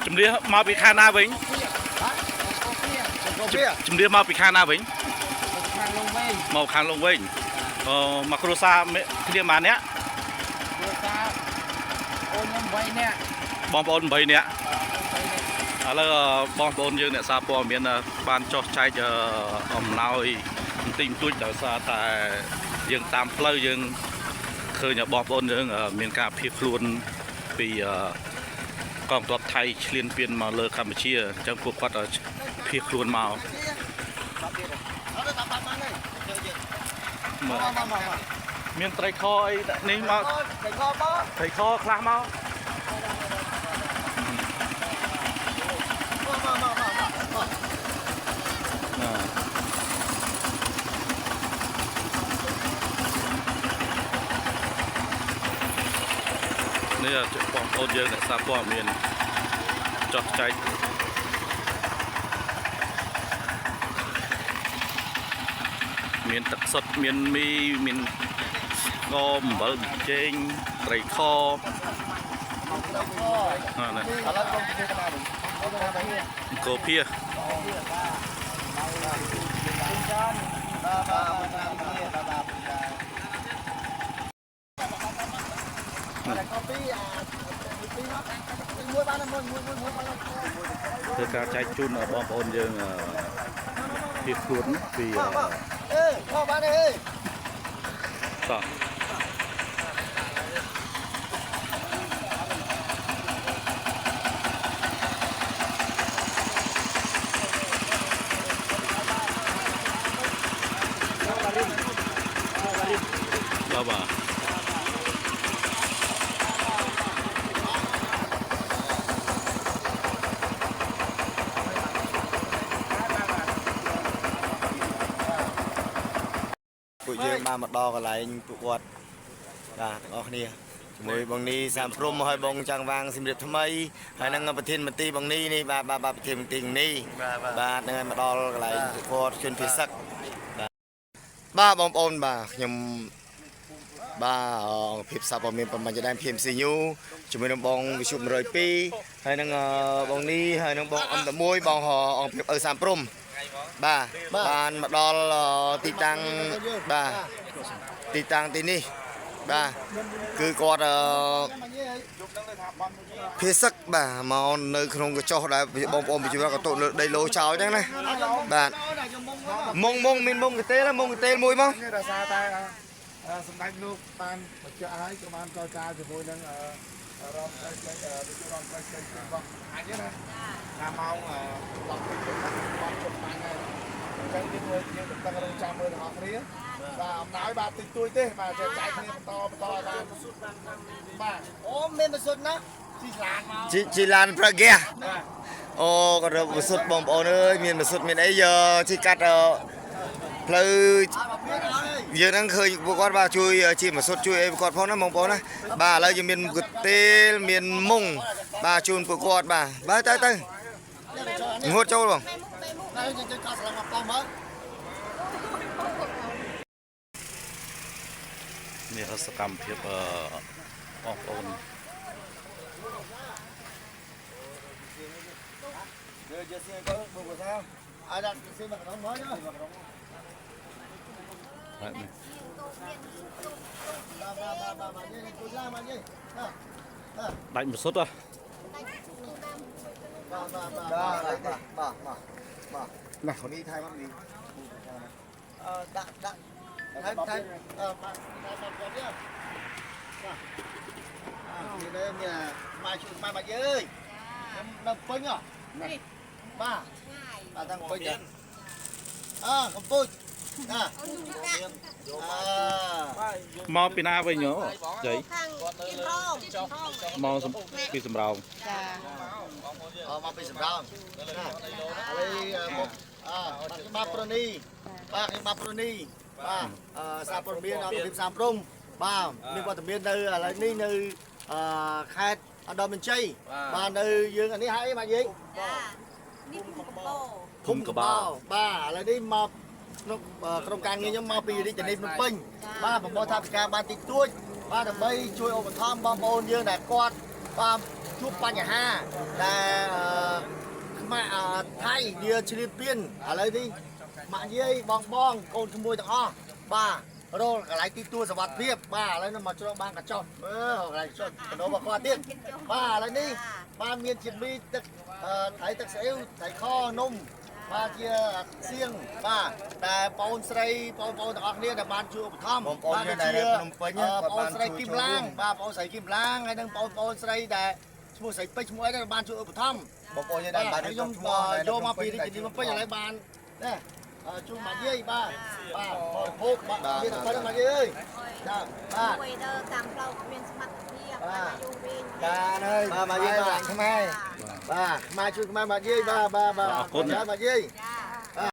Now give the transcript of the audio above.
ជំរាបមកពីខាងណាវិញជំរាបមកពីខាងណាវិញមកខាងលងវិញមកគ្រួសារគ្នាម៉ានអ្នកបងប្អូន8នាក់ឥឡូវបងប្អូនយើងអ្នកសារព័ត៌មានបានចោះចែកអំណោយបន្តិចបន្តួចដោយសារតែយើងតាមផ្លូវយើងឃើញបងប្អូនយើងមានការភៀសខ្លួនពីកងទ័ពថៃឈ្លានពានមកលើកម្ពុជាអញ្ចឹងពួកគាត់ភៀសខ្លួនមកមានត្រីខអីនេះមកត្រីខខ្លះមកនេះបងប្អូនយើងអ្នកសារព័ត៌មានចោះចែកមានទឹកសុទ្ធមានមីមានស្គមអំបិលចេងត្រីខអង្គោភាធ្វើការចែកជូនបងប្អូនយើងភៀសខ្លួនពីតោះបាទពួកយើងបានមកដល់កន្លែងពួកគាត់បាទទាំងអស់គ្នាជាមួយបងនេះសាមព្រំហើយបងចង់វាងសម្រាប់ថ្មីហើយនឹងប្រធានមន្ត្រីបងនេះបាទប្រធានមន្ត្រីនេះបាទនឹងមកដល់កន្លែងពួកគាត់ជនពិសឹកបាទបងប្អូនបាទខ្ញុំបាទអង្គភាពសាព័ត៌មានប្រមាណជាដើម PMCU ជាមួយនឹងបងវិសុទ្ធ102ហើយនឹងបងនេះហើយនឹងបងអំ11បងអង្គភាពសាមព្រំបាទបានមកដល់ទីតាំងបាទទីតាំងទីនេះបាទគឺគាត់ភាសឹកបាទមកនៅក្នុងកញ្ចុះដែលបងប្អូនប្រជាពលរដ្ឋក៏ទុកដីឡូចោលអញ្ចឹងណាបាទមុងមានមុងកទេលមួយមកដោយសារតែសម្ដេចលោកបានបញ្ជាក់ឲ្យក៏បានចរចាជាមួយនឹងរងផ្សេងរបស់អាចណាថាម៉ោង10ពេញទៅបានជុំបានហើយអញ្ចឹងយើងទៅតឹងរងចាំមើលទាំងអស់គ្នាបាទអំណោយបាទតិចតួចទេបាទចែកគ្នាបន្តឲ្យបានបាទអូមានប្រសុទ្ធណាជីឡានប្រហ្គាអូក៏រកប្រសុទ្ធបងប្អូនអើយមានប្រសុទ្ធមានអីជីកាត់ផ្លូវយើងហ្នឹងឃើញពួកគាត់បាទជួយជាប្រសុទ្ធជួយអីពួកគាត់ផងណាបងប្អូនណាបាទឥឡូវយើងមានកទេលមានមុងបាទជូនពួកគាត់បាទទៅងូតចូលបងនេះសកម្មភាពបងប្អូនយកសៀងទៅបងប្អូនថាឲ្យដាក់សៀងមកក្នុងមកណាដាច់មិនសុទ្ធហ៎ណាคนนี้ไทยมั้งนี่ដាក់ថៃបាទមកនេះមានម៉ាជួយម៉ាមកយើយនៅពេញហ៎បាទតាំងពេញកំពូចមកពីណាវិញហ៎ចៃមកពីសំរោងចាមកពីសំរោងហើយបាទប្រនីបាទខ្ញុំបាទប្រនីបាទសារព័ត៌មានអង្គភាពសាមព្រំបាទមានវត្តមាននៅឥឡូវនេះនៅខេត្តឧត្តរមានជ័យបាទនៅយើងអានេះហៅអីបាទយាយនេះភូមិកបោបាទឥឡូវនេះមកក្រុមការងារខ្ញុំមកពីរាជធានីភ្នំពេញបាទប្រមូលថវិកាបានតិចតួចបាទដើម្បីជួយឧបត្ថម្ភបងប្អូនយើងដែលគាត់បាទ ជួបបញ្ហាដែលខ្មែរថៃវាជ្រាបពៀនឥឡូវនេះម៉ាក់យាយបងកូនក្មួយទាំងអស់បាទរកកន្លែងទីទួលសុវត្ថិភាពបាទឥឡូវនេះមកជ្រកបានកញ្ចុះកន្លែងចុះកណ្ដោរបស់គាត់ទៀតបាទឥឡូវនេះបាទមានជាមីទឹកត្រីទឹកស្អ៊ីវត្រីខនំបាទជាសៀងបាទតែបងស្រីបងទាំងអស់គ្នាដែលបានជួយឧបត្ថម្ភបងប្អូនយើងដែលនៅភ្នំពេញបងស្រីគីមឡាងបាទបងស្រីគីមឡាងហើយនិងបងស្រីដែលឈ្មោះស្រីពេជ្រឈ្មោះអីដែលបានជួយឧបត្ថម្ភបងប្អូនយើងដែលបានខ្ញុំយកមកពីរាជធានីភ្នំពេញឥឡូវបានណាជួយមកយាយបាទបាទបរិភោគបាទមានតែប៉ុណ្្នឹងមកយាយអើយចាបាទ មួយដើតាមផ្លូវមានសមត្ថភាពបានយូរវិញ បាទហើយបាទមកយាយបាទខ្មែរបាទខ្មែរជួយខ្មែរមកយាយបាទបាទបាទអរគុណមកយាយ ចា